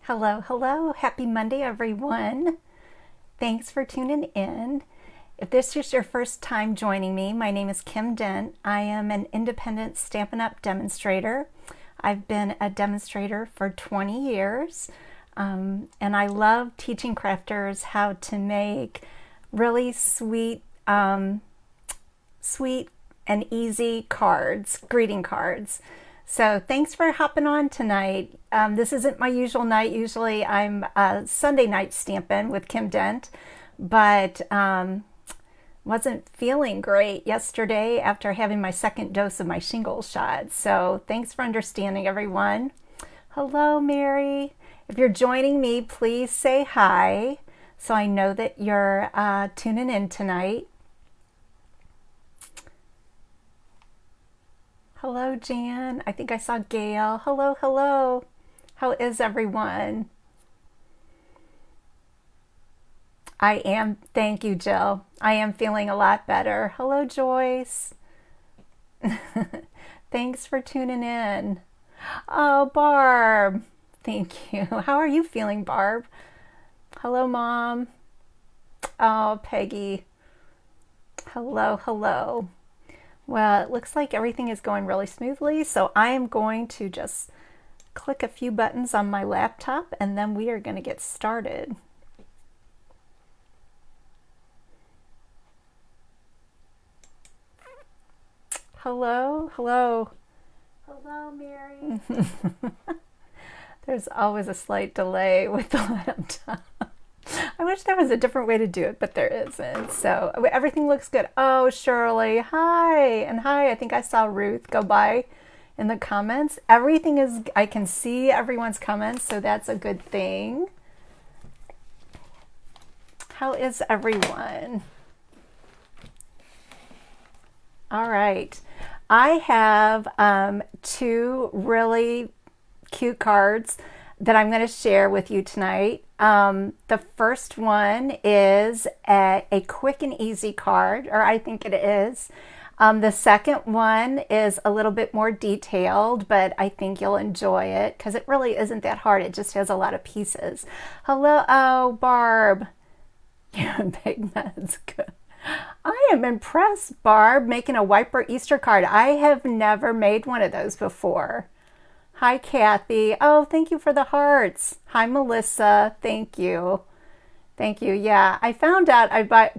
Hello, hello. Happy Monday, everyone. Thanks for tuning in. If this is your first time joining me, my name is Kim Dent. I am an independent Stampin' Up! Demonstrator. I've been a demonstrator for 20 years, and I love teaching crafters how to make really sweet and easy cards, greeting cards. So thanks for hopping on tonight. This isn't my usual night. Usually I'm Sunday night stamping with Kim Dent, but wasn't feeling great yesterday after having my second dose of my shingles shot. So thanks for understanding, everyone. Hello, Mary. If you're joining me, please say hi so I know that you're tuning in tonight. Hello, Jan. I think I saw Gail. Hello, hello. How is everyone? I am, thank you, Jill. I am feeling a lot better. Hello, Joyce. Thanks for tuning in. Oh, Barb. Thank you. How are you feeling, Barb? Hello, Mom. Oh, Peggy. Hello, hello. Well, it looks like everything is going really smoothly, so I am going to just click a few buttons on my laptop and then we are going to get started. Hello, hello. Hello, Mary. There's always a slight delay with the laptop. I wish there was a different way to do it, but there isn't. So everything looks good. Oh, Shirley, hi. And hi, I think I saw Ruth go by in the comments. Everything is, I can see everyone's comments, so that's a good thing. How is everyone? All right. I have two really cute cards that I'm going to share with you tonight. The first one is a quick and easy card, or I think it is. The second one is a little bit more detailed, but I think you'll enjoy it because it really isn't that hard. It just has a lot of pieces. Hello, oh, Barb. Yeah, big nuts. Good. I am impressed, Barb, making a wiper Easter card. I have never made one of those before. Hi, Kathy. Oh, thank you for the hearts. Hi, Melissa. Thank you. Thank you. Yeah, I found out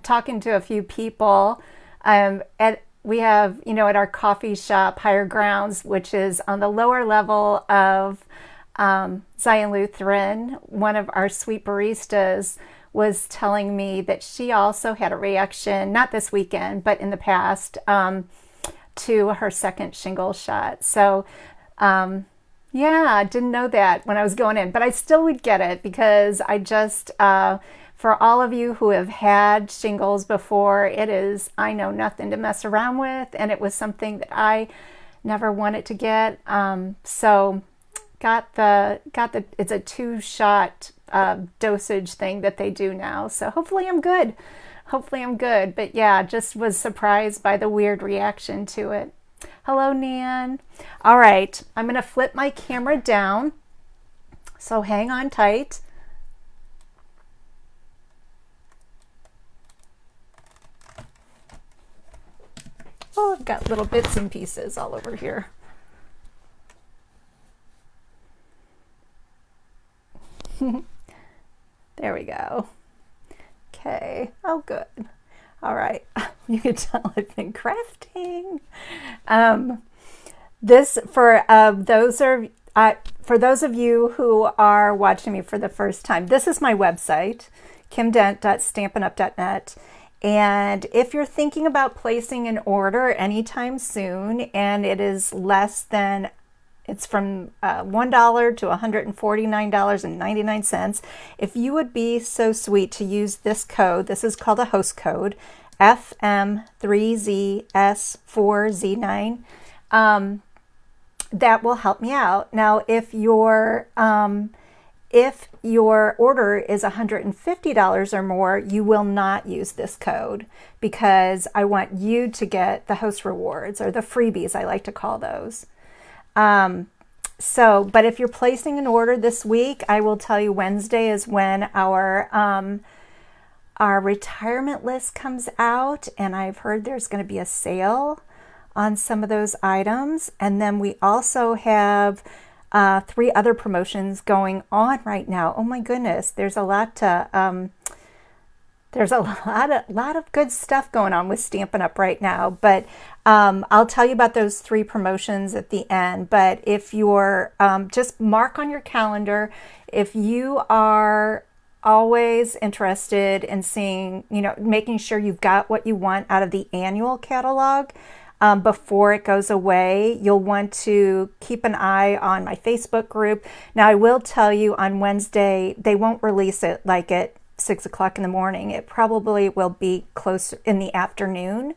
talking to a few people we have, at our coffee shop, Higher Grounds, which is on the lower level of Zion Lutheran. One of our sweet baristas was telling me that she also had a reaction, not this weekend, but in the past, to her second shingle shot. So, yeah, I didn't know that when I was going in, but I still would get it because I just, for all of you who have had shingles before, it is, I know, nothing to mess around with, and it was something that I never wanted to get. So got the, it's a 2-shot dosage thing that they do now. So hopefully I'm good. Hopefully I'm good. But yeah, just was surprised by the weird reaction to it. Hello, Nan. All right, I'm going to flip my camera down, so hang on tight. Oh, I've got little bits and pieces all over here. There we go. Okay. Oh, good. All right. You can tell I've been crafting. This for those of you who are watching me for the first time. This is my website, kimdent.stampinup.net. And if you're thinking about placing an order anytime soon, and it is less than, it's from $1 to $149.99. If you would be so sweet to use this code, this is called a host code, FM3ZS4Z9, that will help me out. Now, if your order is $150 or more, you will not use this code because I want you to get the host rewards, or the freebies, I like to call those. But if you're placing an order this week, I will tell you Wednesday is when our retirement list comes out, and I've heard there's going to be a sale on some of those items. And then we also have 3 other promotions going on right now. Oh my goodness, there's a lot of good stuff going on with Stampin' Up! Right now. But I'll tell you about those 3 promotions at the end. But if you're just mark on your calendar, if you are always interested in seeing, making sure you've got what you want out of the annual catalog before it goes away, you'll want to keep an eye on my Facebook group. Now, I will tell you on Wednesday, they won't release it like at 6 o'clock in the morning. It probably will be closer in the afternoon.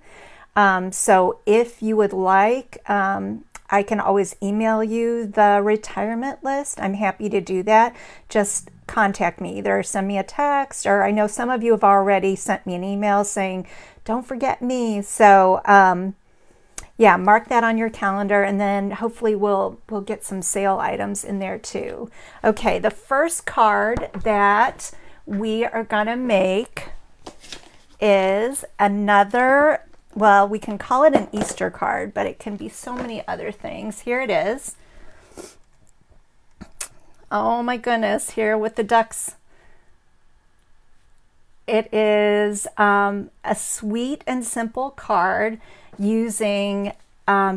So if you would like, I can always email you the retirement list. I'm happy to do that. Just contact me, either send me a text, or I know some of you have already sent me an email saying, don't forget me. So yeah, mark that on your calendar, and then hopefully we'll get some sale items in there too. Okay, the first card that we are gonna make is another, well, we can call it an Easter card, but it can be so many other things. Here it is. Oh my goodness, here with the ducks. It is a sweet and simple card using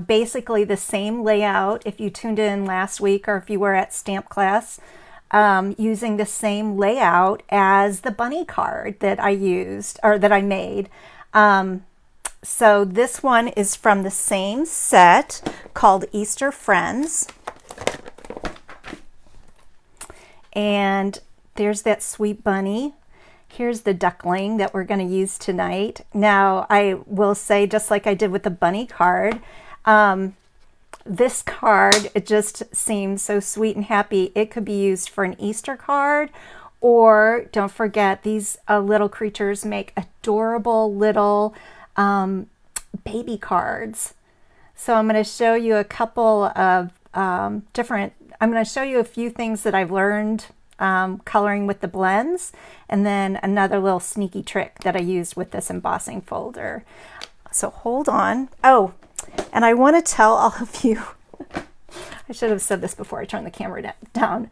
basically the same layout. If you tuned in last week or if you were at stamp class, using the same layout as the bunny card that I used, or that I made. So this one is from the same set called Easter Friends. And there's that sweet bunny. Here's the duckling that we're going to use tonight. Now, I will say, just like I did with the bunny card, this card, it just seemed so sweet and happy. It could be used for an Easter card, or don't forget, these little creatures make adorable little baby cards. So I'm going to show you a couple of I'm going to show you a few things that I've learned coloring with the blends, and then another little sneaky trick that I used with this embossing folder. So hold on. Oh, and I want to tell all of you, I should have said this before I turned the camera down.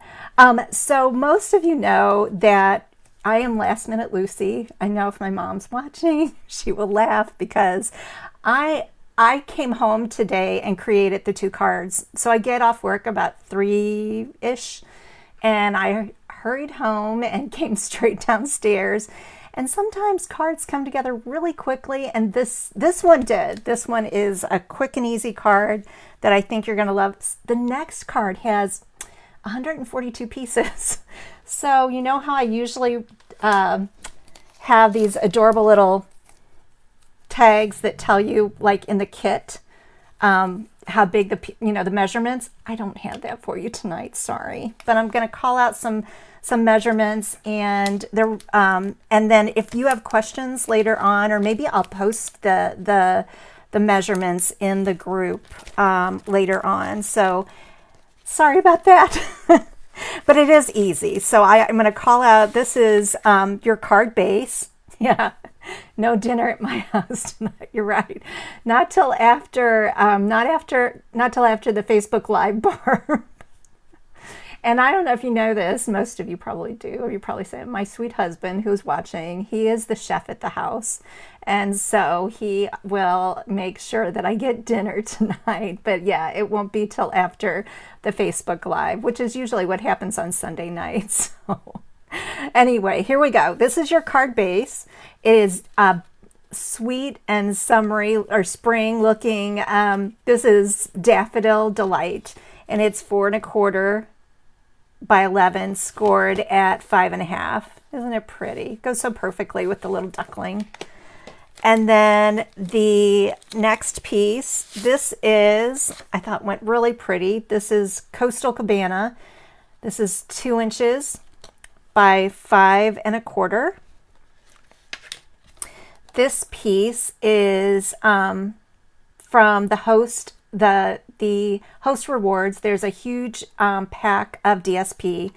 So most of you know that I am Last Minute Lucy. I know if my mom's watching, she will laugh, because I came home today and created the 2 cards. So I get off work about 3-ish, and I hurried home and came straight downstairs. And sometimes cards come together really quickly, and this one did. This one is a quick and easy card that I think you're going to love. The next card has 142 pieces. So you know how I usually have these adorable little tags that tell you, like in the kit, how big the measurements. I don't have that for you tonight, sorry, but I'm going to call out some measurements, and then if you have questions later on, or maybe I'll post the measurements in the group later on. So sorry about that. But it is easy. So I'm going to call out, this is your card base. Yeah. No dinner at my house tonight. You're right. Not till after the Facebook Live bar. And I don't know if you know this, most of you probably do, or you probably say, my sweet husband who's watching, he is the chef at the house. And so he will make sure that I get dinner tonight. But yeah, it won't be till after the Facebook Live, which is usually what happens on Sunday nights. So anyway, here we go. This is your card base. It is sweet and summery or spring looking. This is Daffodil Delight, and it's 4 1/4 by 11, scored at 5 1/2. Isn't it pretty? It goes so perfectly with the little duckling. And then the next piece, this is, I thought went really pretty. This is Coastal Cabana. This is 2 inches by 5 1/4. This piece is from the host, the the host rewards, there's a huge pack of DSP,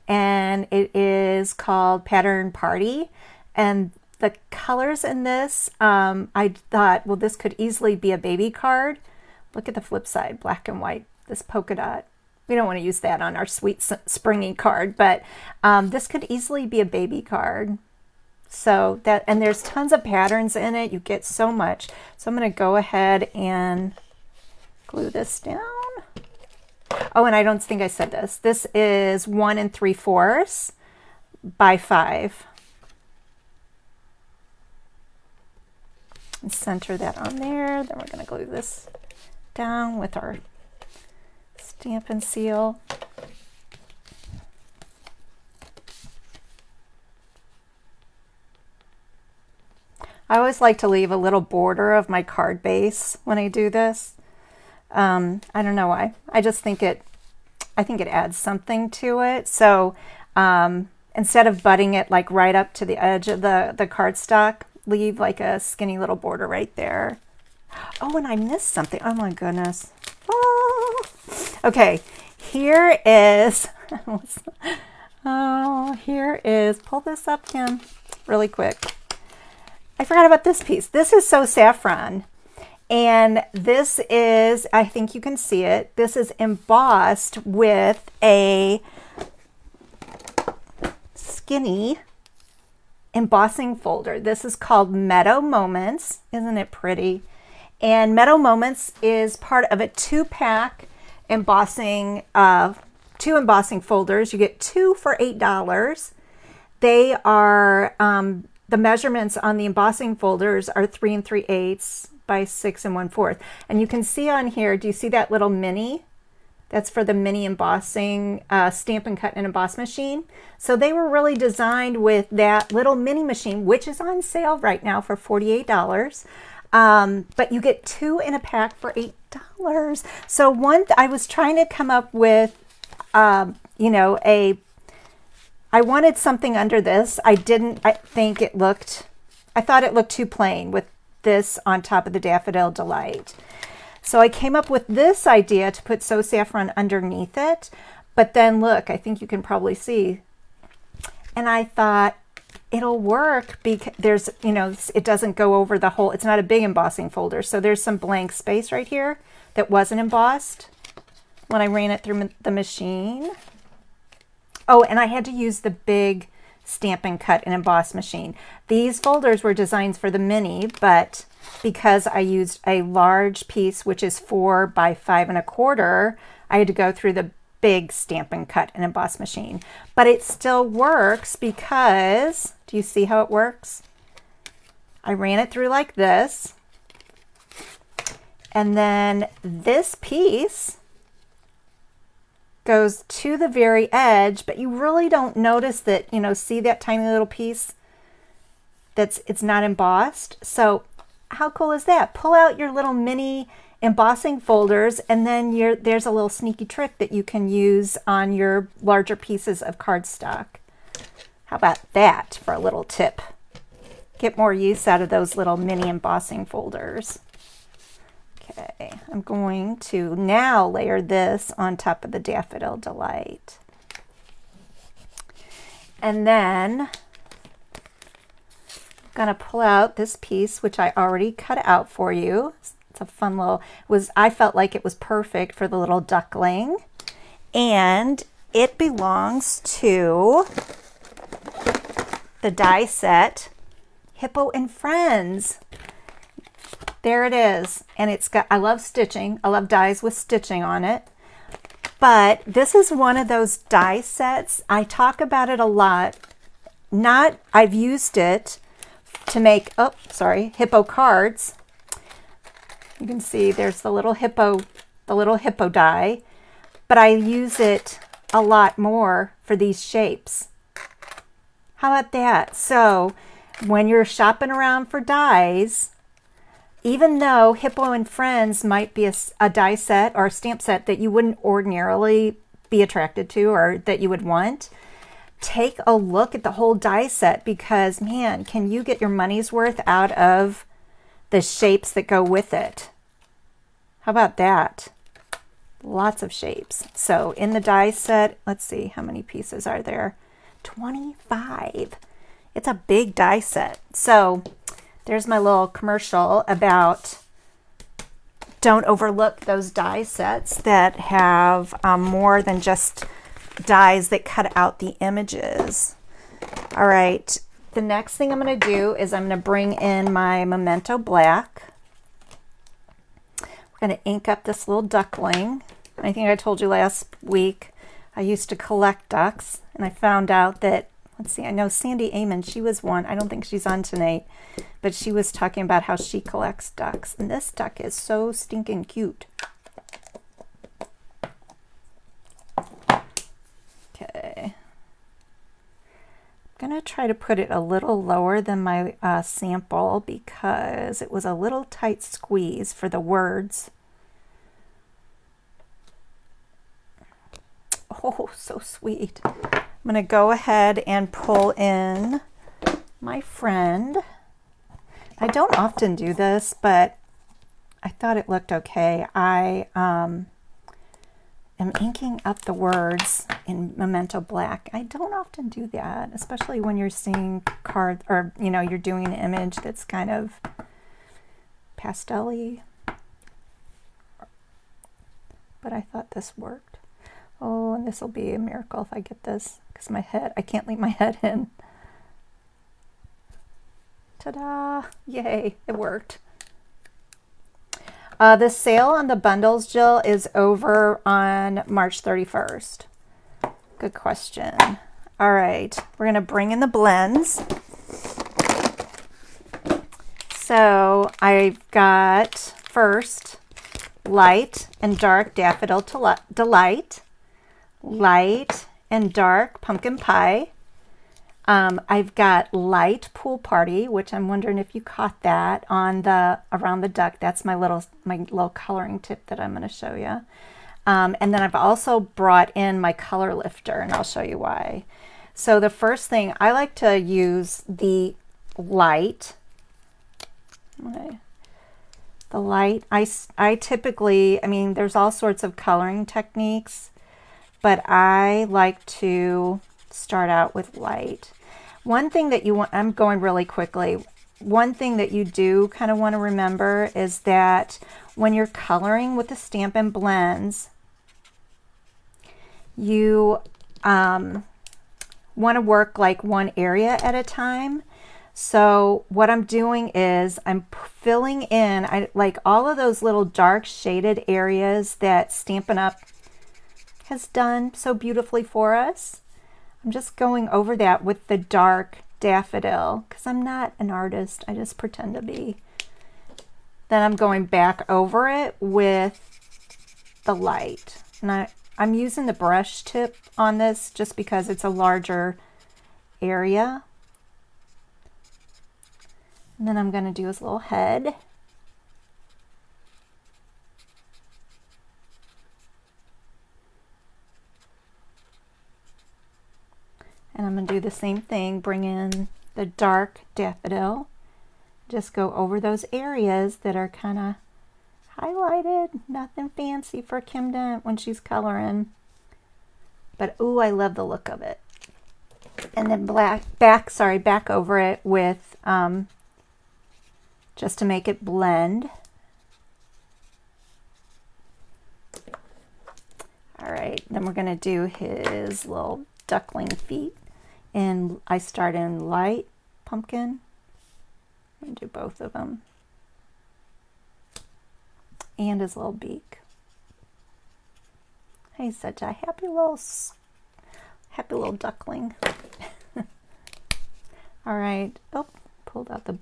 and it is called Pattern Party. And the colors in this, I thought, well, this could easily be a baby card. Look at the flip side, black and white, this polka dot. We don't want to use that on our sweet springy card, but this could easily be a baby card. So that, and there's tons of patterns in it. You get so much. So I'm going to go ahead and glue this down. Oh, and I don't think I said this. This is 1 3/4 by 5. And center that on there. Then we're going to glue this down with our Stampin' Seal. I always like to leave a little border of my card base when I do this. I don't know why. I just think it adds something to it. So instead of butting it like right up to the edge of the cardstock, leave like a skinny little border right there. Oh, and I missed something. Oh my goodness. Oh. Okay, here is, pull this up, Kim, really quick. I forgot about this piece. This is So Saffron. And this is, I think you can see it, this is embossed with a skinny embossing folder. This is called Meadow Moments. Isn't it pretty? And Meadow Moments is part of a 2-pack embossing, 2 embossing folders. You get 2 for $8. They are, the measurements on the embossing folders are 3 3/8 by 6 1/4. And you can see on here, do you see that little mini? That's for the mini embossing Stampin' Cut and Emboss machine. So they were really designed with that little mini machine, which is on sale right now for $48. But you get 2 in a pack for $8. So I was trying to come up with, you know, I wanted something under this. I thought it looked too plain with this on top of the Daffodil Delight. So I came up with this idea to put So Saffron underneath it. But then look, I think you can probably see. And I thought it'll work because there's, you know, it doesn't go over the whole, it's not a big embossing folder. So there's some blank space right here that wasn't embossed when I ran it through the machine. Oh, and I had to use the big Stampin' Cut and Emboss machine. These folders were designed for the mini, but because I used a large piece, which is 4 by 5 1/4, I had to go through the big Stampin' Cut and Emboss machine. But it still works because, do you see how it works? I ran it through like this, and then this piece goes to the very edge, but you really don't notice that, you know, see that tiny little piece it's not embossed. So how cool is that? Pull out your little mini embossing folders, and then there's a little sneaky trick that you can use on your larger pieces of cardstock. How about that for a little tip? Get more use out of those little mini embossing folders. Okay, I'm going to now layer this on top of the Daffodil Delight. And then I'm going to pull out this piece, which I already cut out for you. It's a fun little, I felt like it was perfect for the little duckling. And it belongs to the die set Hippo and Friends. There it is. And it's got, I love stitching. I love dies with stitching on it. But this is one of those die sets. I talk about it a lot. I've used it to make, hippo cards. You can see there's the little hippo die. But I use it a lot more for these shapes. How about that? So when you're shopping around for dies, even though Hippo and Friends might be a die set or a stamp set that you wouldn't ordinarily be attracted to or that you would want, take a look at the whole die set, because man, can you get your money's worth out of the shapes that go with it. How about that? lots of shapes. So in the die set, let's see, how many pieces are there? 25. It's a big die set. So there's my little commercial about don't overlook those die sets that have more than just dies that cut out the images. All right, the next thing I'm going to do is I'm going to bring in my Memento Black. We're going to ink up this little duckling. I think I told you last week I used to collect ducks, and I found out that, let's see, I know Sandy Amon, she was one. I don't think she's on tonight, but she was talking about how she collects ducks. And this duck is so stinking cute. Okay. I'm going to try to put it a little lower than my sample because it was a little tight squeeze for the words. Oh, so sweet. I'm going to go ahead and pull in my friend. I don't often do this, but I thought it looked okay. I am inking up the words in Memento Black. I don't often do that, especially when you're seeing cards or, you know, you're doing an image that's kind of pastel-y. But I thought this worked. Oh, and this will be a miracle if I get this, because my head, I can't leave my head in. Ta-da! Yay, it worked. The sale on the bundles, Jill, is over on March 31st. Good question. All right, we're going to bring in the blends. So I've got first Light and Dark Daffodil Delight, Light and Dark Pumpkin Pie. I've got Light Pool Party, which I'm wondering if you caught that on the around the duck. That's my little coloring tip that I'm going to show you. And then I've also brought in my color lifter, and I'll show you why. So the first thing, I like to use the light. Okay. The light, I typically, I mean, there's all sorts of coloring techniques, but I like to start out with light. One thing that you want, I'm going really quickly. One thing that you do kind of want to remember is that when you're coloring with the Stampin Blends, you want to work like one area at a time. So what I'm doing is I'm filling in, like all of those little dark shaded areas that Stampin' Up! Has done so beautifully for us. I'm just going over that with the dark daffodil because I'm not an artist. I just pretend to be. Then I'm going back over it with the light. And I'm using the brush tip on this just because it's a larger area. And then I'm going to do his little head. And I'm going to do the same thing, bring in the dark daffodil. Just go over those areas that are kind of highlighted. Nothing fancy for Kim Dent when she's coloring. But ooh, I love the look of it. And then back over it with just to make it blend. All right, then we're going to do his little duckling feet. And I start in light pumpkin. I'm going to do both of them. And his little beak. He's such a happy little duckling. All right. Oh, pulled out the...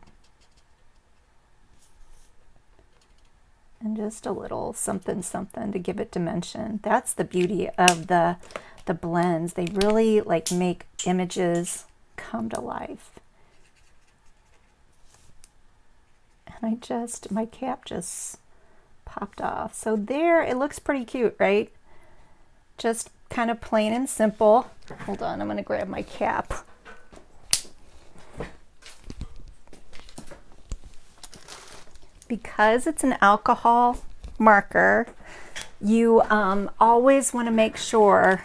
And just a little something to give it dimension. That's the beauty of the blends. They really like make images come to life. And my cap just popped off. So there, it looks pretty cute, right? Just kind of plain and simple. Hold on, I'm going to grab my cap. Because it's an alcohol marker, You always want to make sure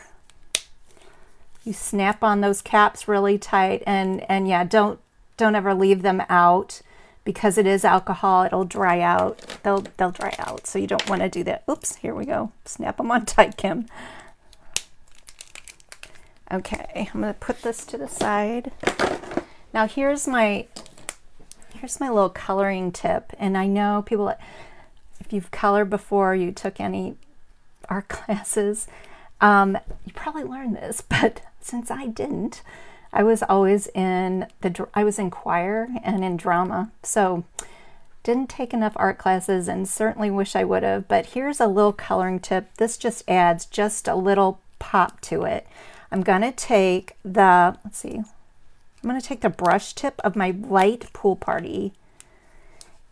you snap on those caps really tight, and yeah, don't ever leave them out because it is alcohol. It'll dry out. They'll dry out, so you don't want to do that. Oops, here we go. Snap them on tight, Kim. Okay, I'm going to put this to the side. Now here's my little coloring tip, and I know people, if you've colored before, you took any art classes, you probably learned this, but since I didn't, I was always in choir and in drama, so didn't take enough art classes and certainly wish I would have. But here's a little coloring tip. This just adds just a little pop to it. I'm going to take the, I'm going to take the brush tip of my light Pool Party.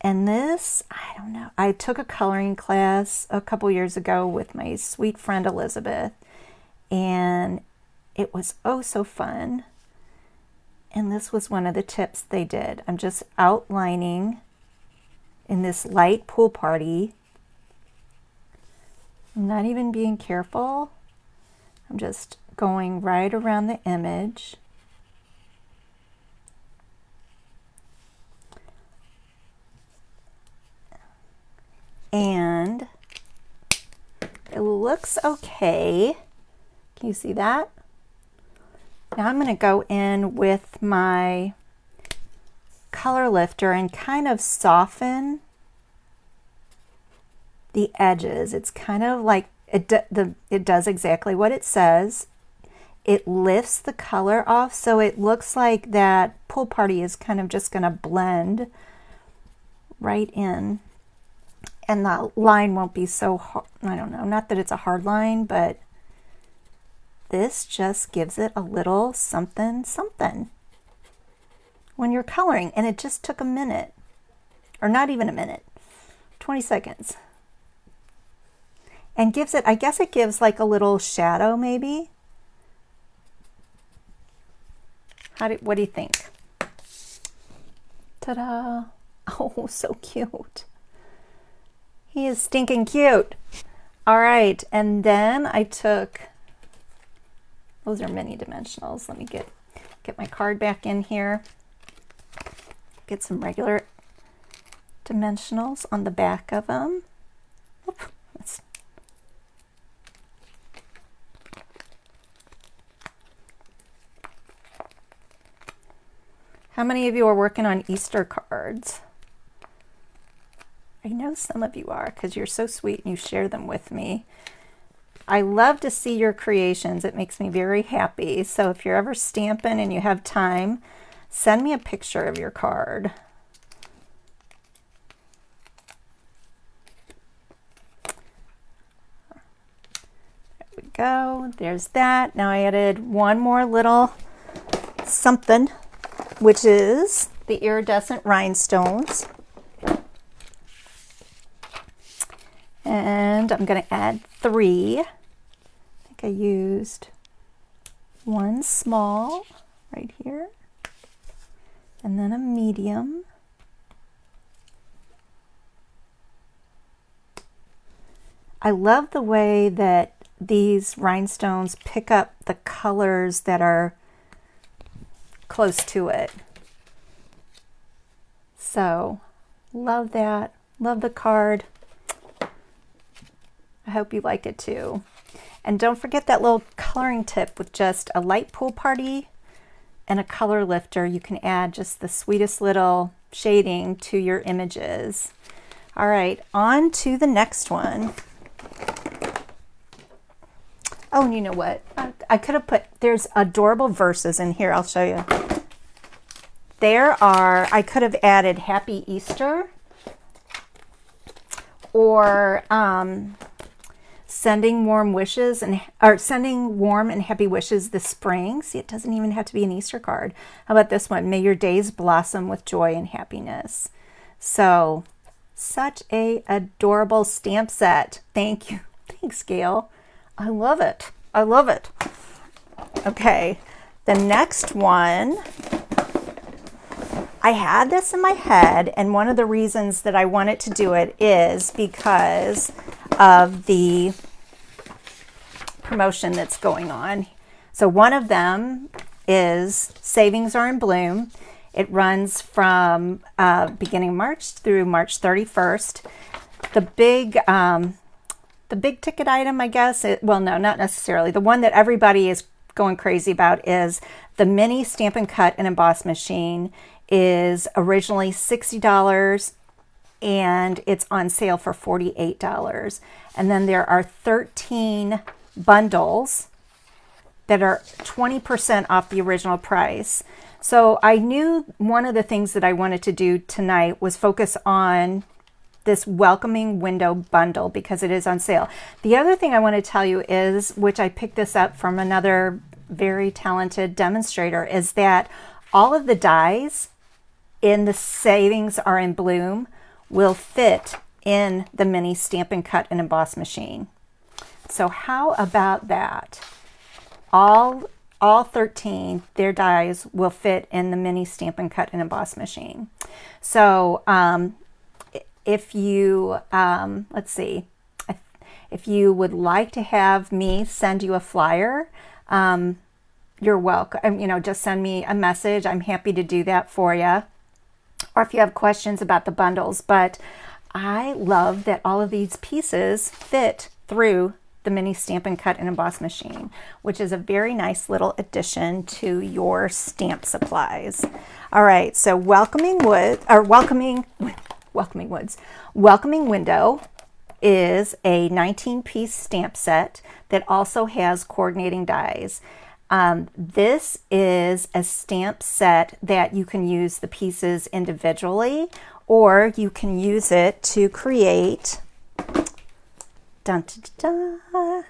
And this, I don't know, I took a coloring class a couple years ago with my sweet friend Elizabeth, and it was oh so fun. And this was one of the tips they did. I'm just outlining in this light Pool Party. I'm not even being careful. I'm just going right around the image. And it looks okay. Can you see that? Now I'm going to go in with my color lifter and kind of soften the edges. It's kind of like it does exactly what it says. It lifts the color off, so it looks like that Pool Party is kind of just going to blend right in. And the line won't be so hard. I don't know, not that it's a hard line, but this just gives it a little something something when you're coloring. And it just took a minute, or not even a minute, 20 seconds. And gives it, I guess it gives like a little shadow maybe. What do you think? Ta-da! Oh, so cute. He is stinking cute. All right, and then I took, those are mini dimensionals. Let me get my card back in here. Get some regular dimensionals on the back of them. How many of you are working on Easter cards? I know some of you are because you're so sweet and you share them with me. I love to see your creations. It makes me very happy. So if you're ever stamping and you have time, send me a picture of your card. There we go. There's that. Now I added one more little something, which is the iridescent rhinestones. And I'm going to add 3. I think I used one small right here, and then a medium. I love the way that these rhinestones pick up the colors that are close to it. So, love that. Love the card. I hope you like it too. And don't forget that little coloring tip with just a light Pool Party and a color lifter. You can add just the sweetest little shading to your images. All right, on to the next one. Oh, and you know what? I could have put, there's adorable verses in here. I'll show you. I could have added Happy Easter, or sending warm wishes sending warm and happy wishes this spring. See, it doesn't even have to be an Easter card. How about this one? May your days blossom with joy and happiness. So, such a adorable stamp set. Thank you. Thanks, Gail. I love it. I love it. Okay, the next one, I had this in my head, and one of the reasons that I wanted to do it is because of the promotion that's going on. So one of them is Savings Are in Bloom. It runs from beginning of March through March 31st. The big ticket item, I guess, well, no, not necessarily. The one that everybody is going crazy about is the mini Stampin' Cut and Emboss machine. Is originally $60 and it's on sale for $48. And then there are 13 bundles that are 20% off the original price. So I knew one of the things that I wanted to do tonight was focus on this welcoming window bundle because it is on sale. The other thing I want to tell you is, which I picked this up from another very talented demonstrator, is that all of the dies in the Savings Are in Bloom will fit in the mini Stampin' Cut and Emboss machine. So how about that? All 13, their dies will fit in the mini Stampin' Cut and Emboss machine. So if you, let's see, if you would like to have me send you a flyer, you're welcome. You know, just send me a message. I'm happy to do that for you. Or if you have questions about the bundles. But I love that all of these pieces fit through the mini Stampin' Cut and Emboss machine, which is a very nice little addition to your stamp supplies. All right, so Welcoming Window is a 19-piece stamp set that also has coordinating dies. This is a stamp set that you can use the pieces individually, or you can use it to create a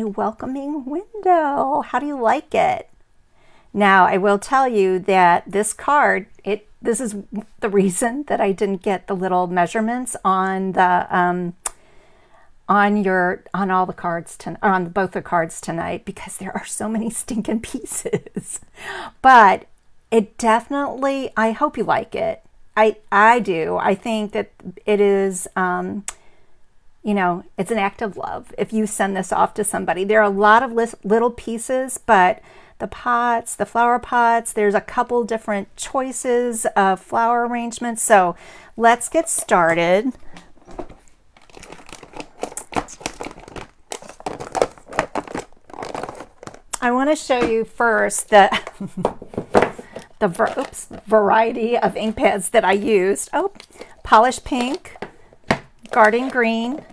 welcoming window. How do you like it? Now, I will tell you that this card, this is the reason that I didn't get the little measurements on the on all the cards on both the cards tonight, because there are so many stinking pieces. But it definitely, I hope you like it. I do. I think that it is, you know, it's an act of love if you send this off to somebody. There are a lot of little pieces, but the pots, the flower pots, there's a couple different choices of flower arrangements. So let's get started. I want to show you first the variety of ink pads that I used. Oh, Polish Pink, Garden Green,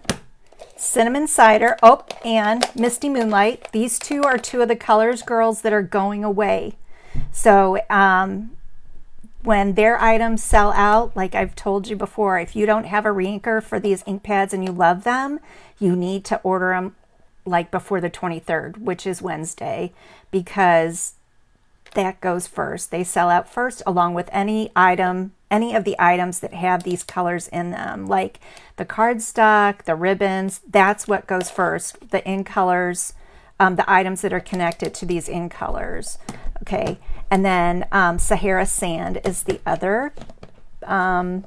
Cinnamon Cider, oh, and Misty Moonlight. These two are two of the colors, girls, that are going away. So when their items sell out, like I've told you before, if you don't have a reinker for these ink pads and you love them, you need to order them like before the 23rd, which is Wednesday, because that goes first. They sell out first, along with any of the items that have these colors in them, like the cardstock, the ribbons. That's what goes first, the in colors, the items that are connected to these in colors. Okay, and then Sahara Sand is the other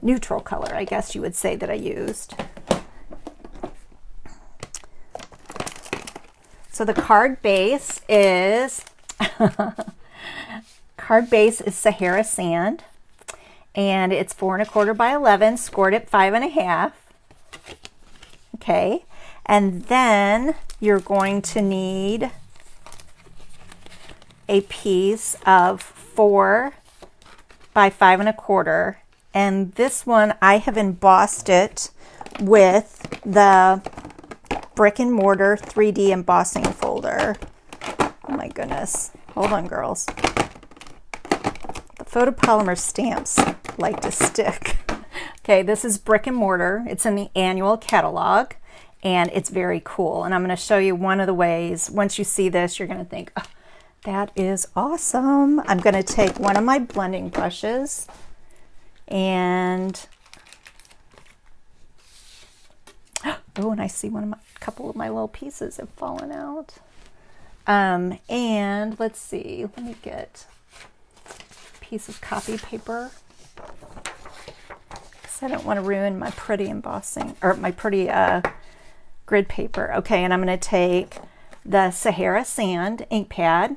neutral color, I guess you would say, that I used. So the card base is Sahara Sand, and it's 4 1/4 by 11, scored at 5 1/2. Okay, and then you're going to need a piece of 4 by 5 1/4, and this one I have embossed it with the Brick and Mortar 3D embossing folder. Oh my goodness. Hold on, girls. The photopolymer stamps like to stick. Okay, this is Brick and Mortar. It's in the annual catalog, and it's very cool. And I'm going to show you one of the ways. Once you see this, you're going to think, oh, that is awesome. I'm going to take one of my blending brushes and oh, and I see couple of my little pieces have fallen out. And let's see, let me get a piece of copy paper, because I don't want to ruin my pretty embossing, or my pretty grid paper. Okay, and I'm going to take the Sahara Sand ink pad.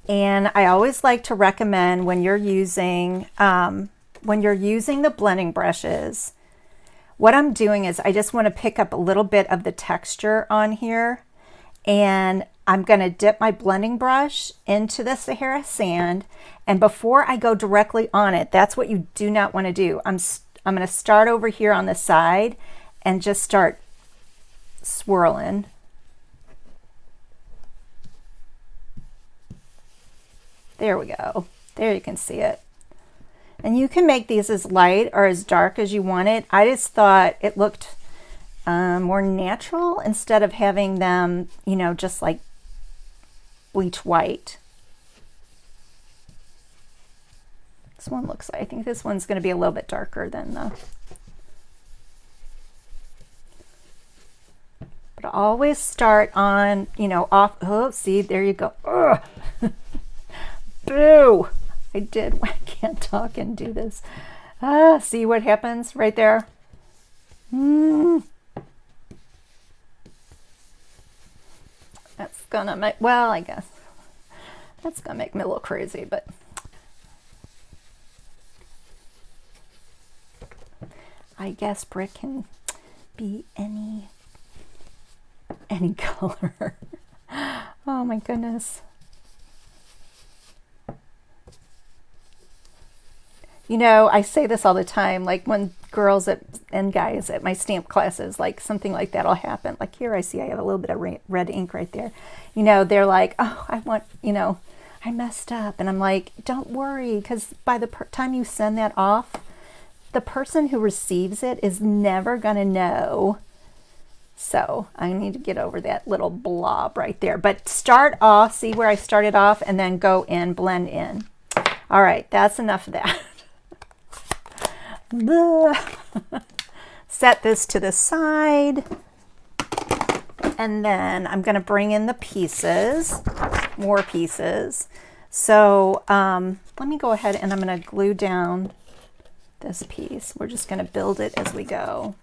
And I always like to recommend when you're using the blending brushes, what I'm doing is I just want to pick up a little bit of the texture on here, and I'm going to dip my blending brush into the Sahara Sand, and before I go directly on it, that's what you do not want to do. I'm going to start over here on the side and just start swirling. There we go. There you can see it. And you can make these as light or as dark as you want it. I just thought it looked more natural instead of having them, you know, just like bleach white. This one looks like, I think this one's going to be a little bit darker than the... But always start on, you know, off. Oh, see, there you go. Ugh. Boo! I can't talk and do this. See what happens right there? That's gonna make, well, I guess that's gonna make me a little crazy, but I guess brick can be any color. Oh my goodness. You know, I say this all the time, like when girls and guys at my stamp classes, like something like that will happen. Like here I see I have a little bit of red ink right there. You know, they're like, oh, I want, you know, I messed up. And I'm like, don't worry, because by the time you send that off, the person who receives it is never going to know. So I need to get over that little blob right there. But start off, see where I started off, and then go in, blend in. All right, that's enough of that. Set this to the side, and then I'm going to bring in the pieces, more pieces. So let me go ahead and I'm going to glue down this piece. We're just going to build it as we go.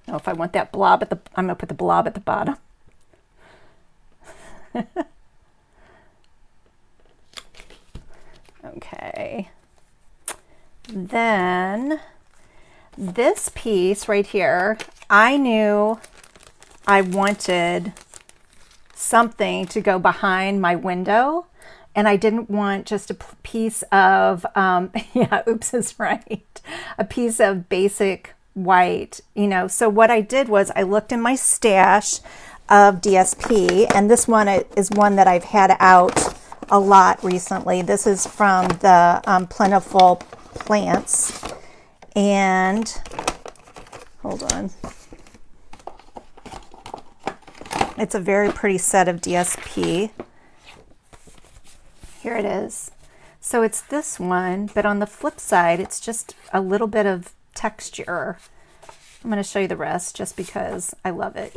Oh, if I want that blob at I'm going to put the blob at the bottom. Okay. Then this piece right here, I knew I wanted something to go behind my window, and I didn't want just a piece of, yeah, oops is right, a piece of basic white, you know. So what I did was I looked in my stash of DSP, and this one is one that I've had out a lot recently. This is from the Plentiful Plants, and hold on, it's a very pretty set of DSP. Here it is. So it's this one, but on the flip side, it's just a little bit of texture. I'm going to show you the rest just because I love it.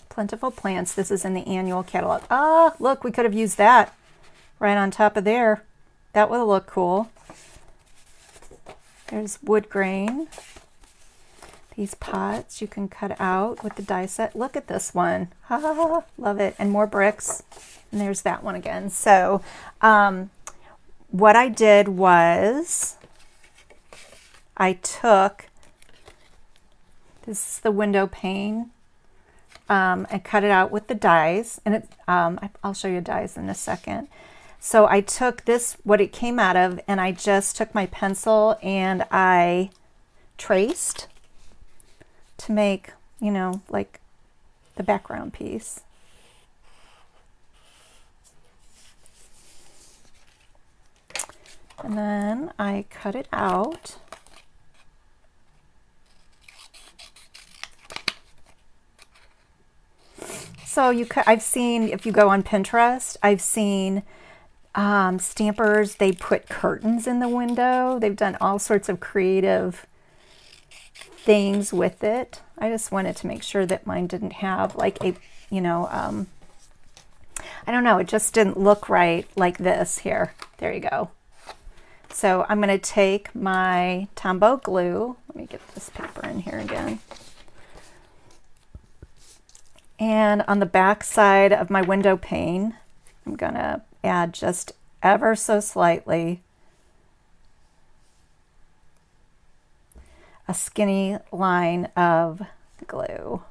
Plentiful Plants. This is in the annual catalog. Ah, look, we could have used that right on top of there. That would look cool. There's wood grain. These pots you can cut out with the die set. Look at this one. Ah, love it. And more bricks. And there's that one again. So what I did was I took, this is the window pane, and cut it out with the dies. And I'll show you dies in a second. So I took this, what it came out of, and I just took my pencil and I traced to make, you know, like the background piece. And then I cut it out. So I've seen, if you go on Pinterest, I've seen stampers, they put curtains in the window. They've done all sorts of creative things with it. I just wanted to make sure that mine didn't have like a, you know, I don't know, it just didn't look right like this here. There you go. So I'm going to take my Tombow glue. Let me get this paper in here again. And on the back side of my window pane, I'm going to add just ever so slightly a skinny line of glue.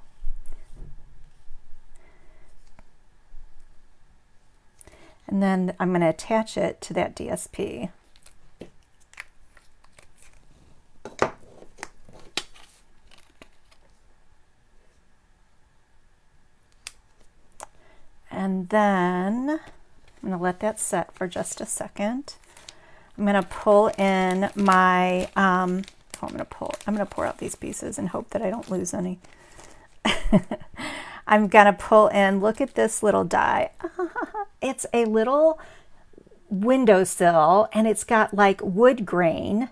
And then I'm going to attach it to that DSP. And then I'm going to let that set for just a second. I'm going to pull in my, I'm going to pour out these pieces and hope that I don't lose any. I'm going to pull in, look at this little die. It's a little windowsill and it's got like wood grain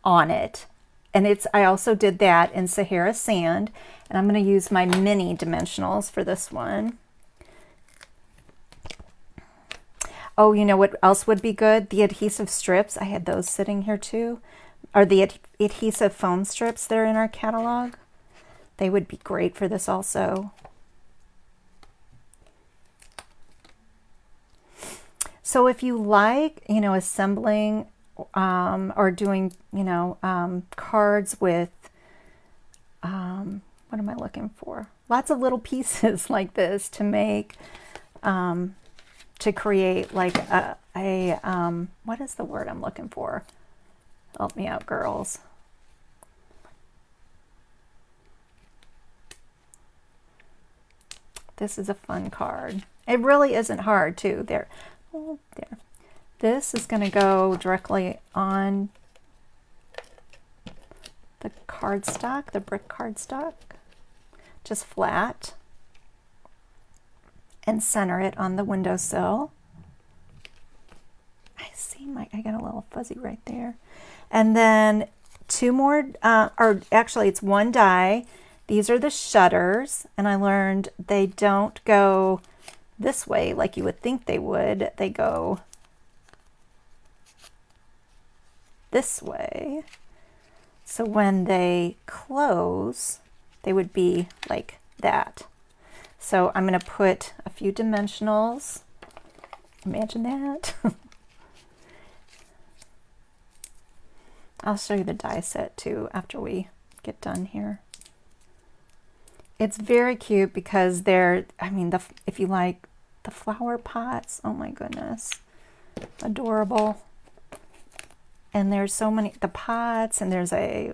on it. And I also did that in Sahara sand, and I'm going to use my mini dimensionals for this one. Oh, you know what else would be good? The adhesive strips. I had those sitting here too. Or the adhesive foam strips that are in our catalog. They would be great for this also. So if you like, you know, assembling or doing, you know, cards with, what am I looking for? Lots of little pieces like this to make, to create like what is the word I'm looking for? Help me out, girls. This is a fun card. It really isn't hard too. There. Oh, there. This is going to go directly on the cardstock, the brick cardstock, just flat, and center it on the windowsill. I got a little fuzzy right there. And then two more, or actually it's one die. These are the shutters, and I learned they don't go this way like you would think they would. They go this way. So when they close, they would be like that. So I'm going to put a few dimensionals. Imagine that. I'll show you the die set too after we get done here. It's very cute because they're, I mean, if you like the flower pots, oh my goodness, adorable. And there's so many, the pots, and there's a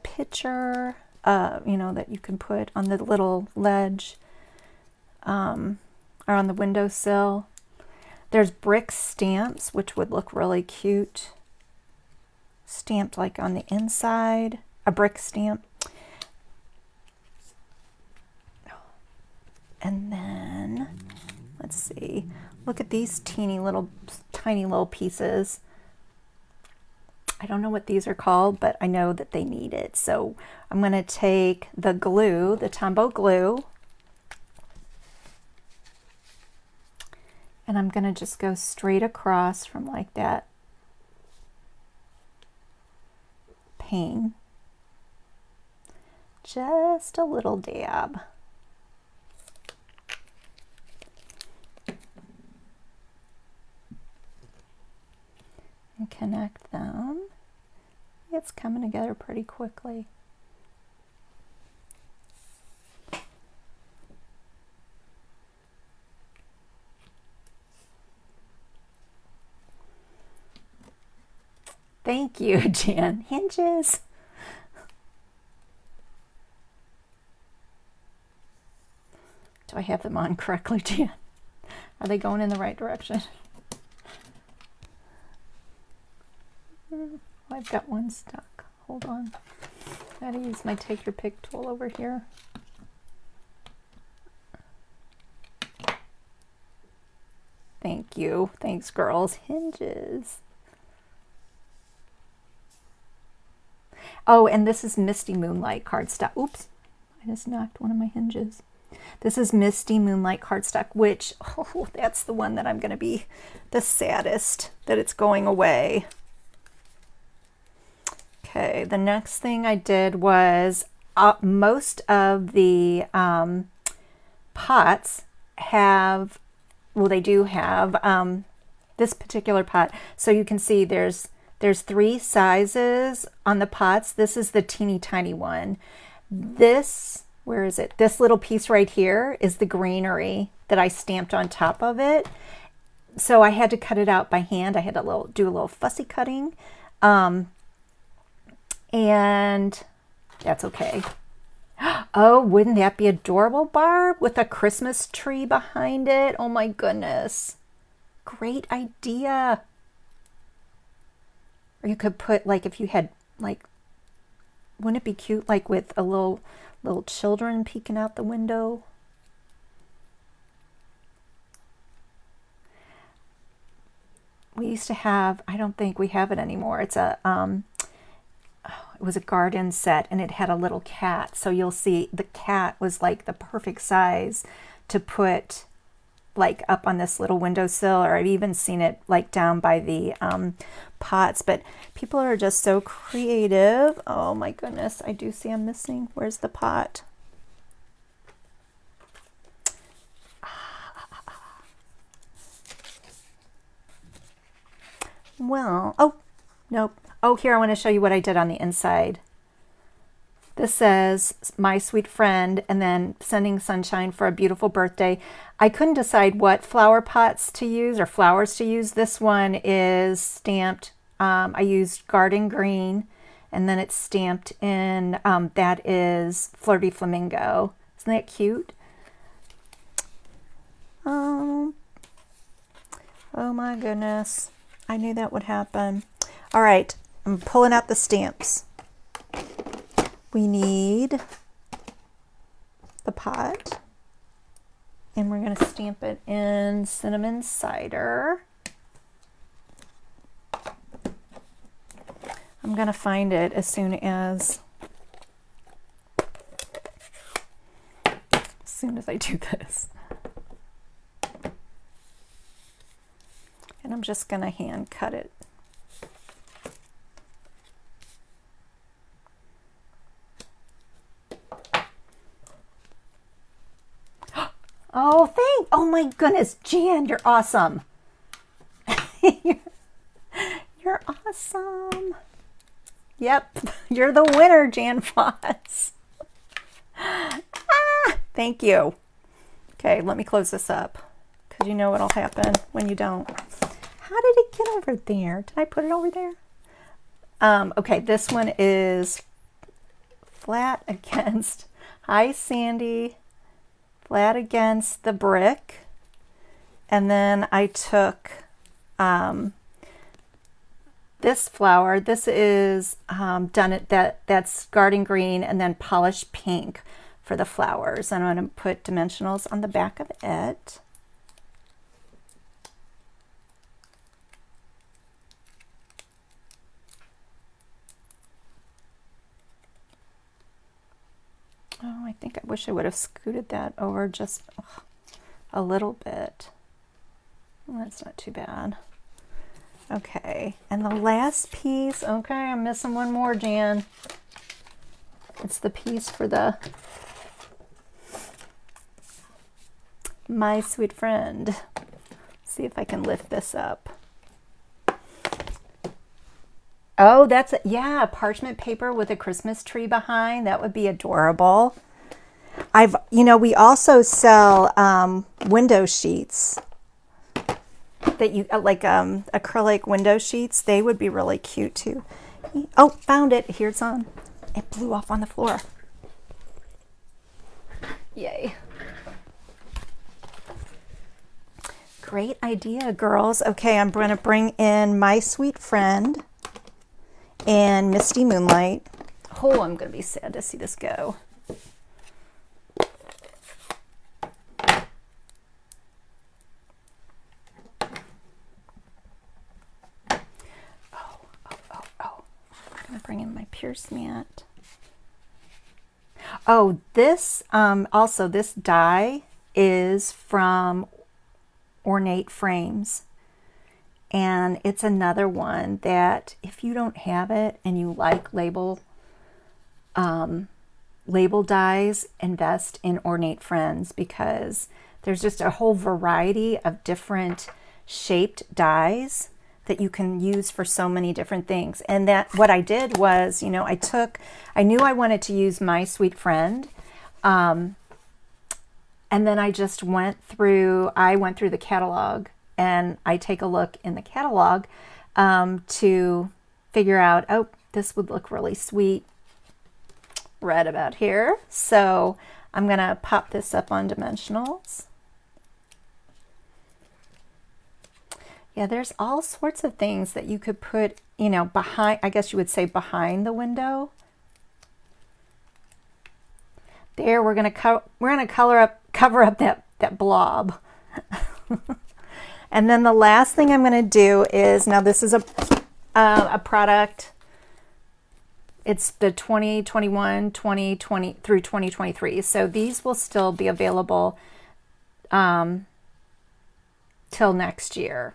picture, you know, that you can put on the little ledge, or on the windowsill. There's brick stamps, which would look really cute. Stamped like on the inside, a brick stamp. And then, let's see, look at these tiny little, tiny little pieces. I don't know what these are called, but I know that they need it. So I'm going to take the glue, the Tombow glue, and I'm going to just go straight across from like that pane. Just a little dab. And connect them. It's coming together pretty quickly. Thank you, Jan. Hinges. Do I have them on correctly, Jan? Are they going in the right direction? I've got one stuck. Hold on. I gotta use my take your pick tool over here. Thank you. Thanks, girls. Hinges. Oh, and this is Misty Moonlight cardstock. Oops. I just knocked one of my hinges. This is Misty Moonlight cardstock, which, oh, that's the one that I'm going to be the saddest that it's going away. Okay, the next thing I did was most of the pots have, well, they do have this particular pot. So you can see there's 3 sizes on the pots. This is the teeny tiny one. This, where is it? This little piece right here is the greenery that I stamped on top of it. So I had to cut it out by hand. I had to do a little fussy cutting. And that's okay. Oh, wouldn't that be adorable, Barb, with a Christmas tree behind it? Oh my goodness. Great idea. Or you could put, like, if you had, like, wouldn't it be cute, like, with a little children peeking out the window? We used to have, I don't think we have it anymore. It's a, it was a garden set, and it had a little cat. So you'll see the cat was like the perfect size to put like up on this little windowsill, or I've even seen it like down by the pots. But people are just so creative. Oh my goodness, I do see I'm missing. Where's the pot? Well, oh, nope. Oh, here, I want to show you what I did on the inside. This says, my sweet friend, and then sending sunshine for a beautiful birthday. I couldn't decide what flower pots to use or flowers to use. This one is stamped. I used garden green, and then it's stamped in, that is Flirty Flamingo. Isn't that cute? Oh my goodness. I knew that would happen. All right, I'm pulling out the stamps. We need the pot, and we're going to stamp it in Cinnamon Cider. I'm going to find it as soon as I do this. And I'm just going to hand cut it. Oh my goodness, Jan, you're awesome. You're awesome. Yep, you're the winner, Jan Foss. Thank you. Okay, let me close this up, because you know what'll happen when you don't. How did it get over there? Did I put it over there? Okay, this one is flat against, hi Sandy, flat against the brick. And then I took this flower. This is that's garden green, and then polished pink for the flowers. And I'm going to put dimensionals on the back of it. Oh, I think I wish I would have scooted that over just a little bit. Well, that's not too bad. Okay, and the last piece, okay, I'm missing one more, Jan. It's the piece for the My Sweet Friend. Let's see if I can lift this up. Oh, that's, yeah, parchment paper with a Christmas tree behind. That would be adorable. We also sell window sheets that you, like acrylic window sheets. They would be really cute too. Oh, found it. Here it's on. It blew off on the floor. Yay. Great idea, girls. Okay, I'm going to bring in My Sweet Friend and Misty Moonlight. Oh, I'm going to be sad to see this go. Oh. I'm going to bring in my Pierce mat. Oh, this also this die is from Ornate Frames. And it's another one that if you don't have it and you like label dies, invest in Ornate Friends, because there's just a whole variety of different shaped dies that you can use for so many different things. And that what I did was, you know, I knew I wanted to use My Sweet Friend. And then I just went through the catalog, and I take a look in the catalog to figure out, oh, this would look really sweet right about here. So I'm going to pop this up on dimensionals. Yeah, there's all sorts of things that you could put, you know, behind, I guess you would say behind the window. There, we're going to cover up that blob. And then the last thing I'm going to do is, now this is a product. It's the 2021, 2020 through 2023. So these will still be available till next year,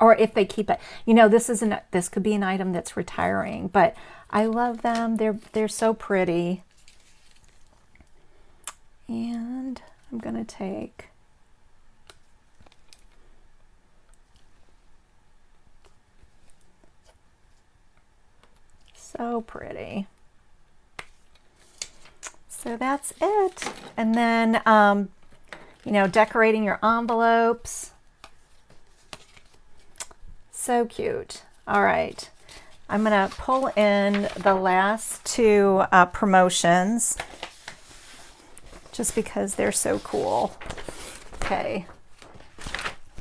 or if they keep it. You know, this could be an item that's retiring, but I love them. They're so pretty. And I'm going to take so pretty. So that's it. And then, you know, decorating your envelopes. So cute. All right. I'm going to pull in the last two promotions just because they're so cool. Okay.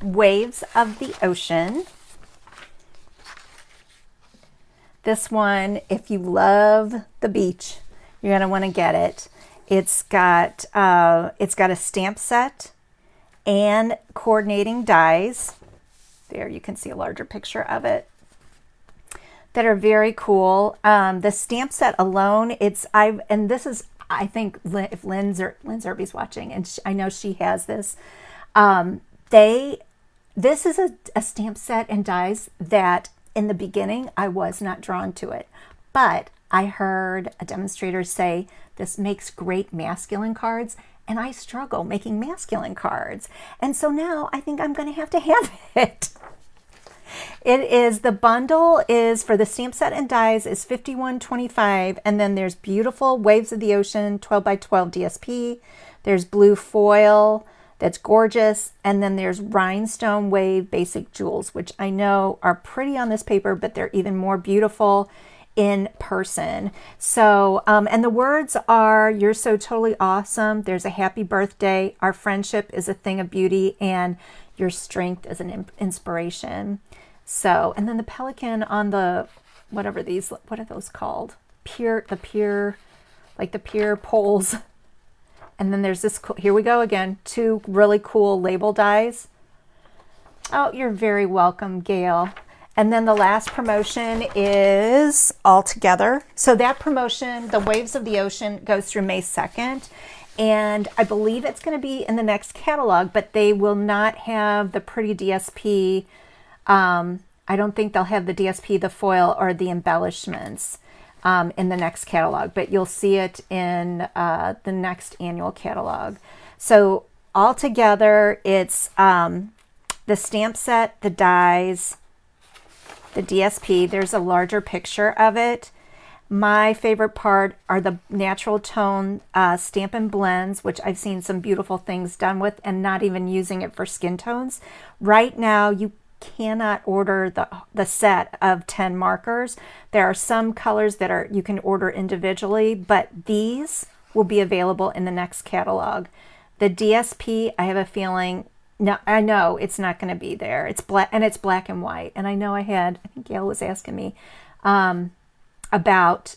Waves of the Ocean. This one, if you love the beach, you're going to want to get it. It's got a stamp set and coordinating dies. There, you can see a larger picture of it, that are very cool. The stamp set alone, I think if Lynn Zerby's watching, and I know she has this. This is a stamp set and dies that in the beginning I was not drawn to it, but I heard a demonstrator say this makes great masculine cards, and I struggle making masculine cards, and so now I think I'm going to have it. The bundle is for the stamp set and dies is $51.25, and then there's beautiful Waves of the Ocean 12x12 DSP. There's blue foil that's gorgeous, and then there's Rhinestone Wave Basic Jewels, which I know are pretty on this paper, but they're even more beautiful in person. So, and the words are, "You're so totally awesome. There's a happy birthday. Our friendship is a thing of beauty, and your strength is an inspiration." So, and then the pelican on the, what are those called? The pier poles. And then there's this, here we go again, two really cool label dies. Oh, you're very welcome, Gail. And then the last promotion is All Together. So that promotion, the Waves of the Ocean, goes through May 2nd. And I believe it's going to be in the next catalog, but they will not have the pretty DSP. I don't think they'll have the DSP, the foil, or the embellishments in the next catalog, but you'll see it in the next annual catalog. So altogether, it's the stamp set, the dies, the DSP. There's a larger picture of it. My favorite part are the natural tone Stampin Blends, which I've seen some beautiful things done with, and not even using it for skin tones. Right now, you cannot order the set of 10 markers. There are some colors that you can order individually, but these will be available in the next catalog. The DSP, I have a feeling, no, I know it's not going to be there. It's black, and it's black and white. And I know I think Gail was asking me about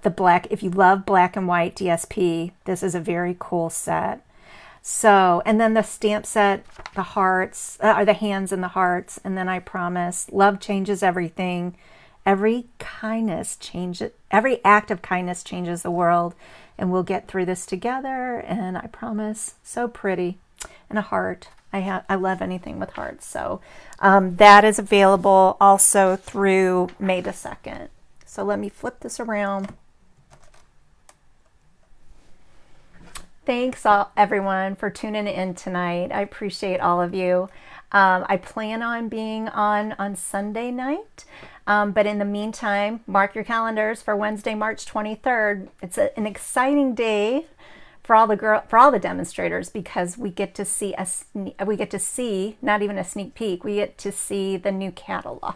the black. If you love black and white DSP, this is a very cool set. So, and then the stamp set, the hearts, are the hands and the hearts. And then I Promise, Love Changes Everything, every act of kindness changes the world, and we'll get through this together. And I promise, so pretty, and a heart. I love anything with hearts. So that is available also through May the 2nd. So let me flip this around. Thanks everyone for tuning in tonight. I appreciate all of you. I plan on being on Sunday night, but in the meantime, mark your calendars for Wednesday, March 23rd. It's an exciting day for all the demonstrators, because we get to see not even a sneak peek. We get to see the new catalog,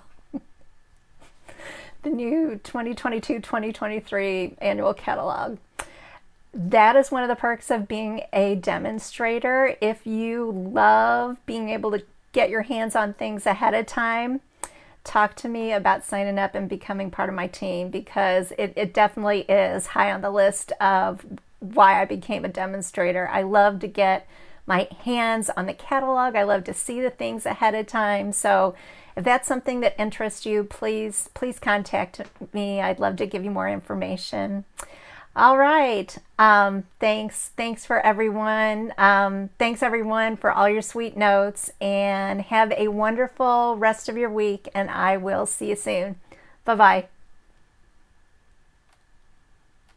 the new 2022-2023 annual catalog. That is one of the perks of being a demonstrator. If you love being able to get your hands on things ahead of time, talk to me about signing up and becoming part of my team, because it definitely is high on the list of why I became a demonstrator. I love to get my hands on the catalog. I love to see the things ahead of time. So if that's something that interests you, please contact me. I'd love to give you more information. All right. Thanks for everyone. Thanks everyone for all your sweet notes, and have a wonderful rest of your week, and I will see you soon. Bye-bye.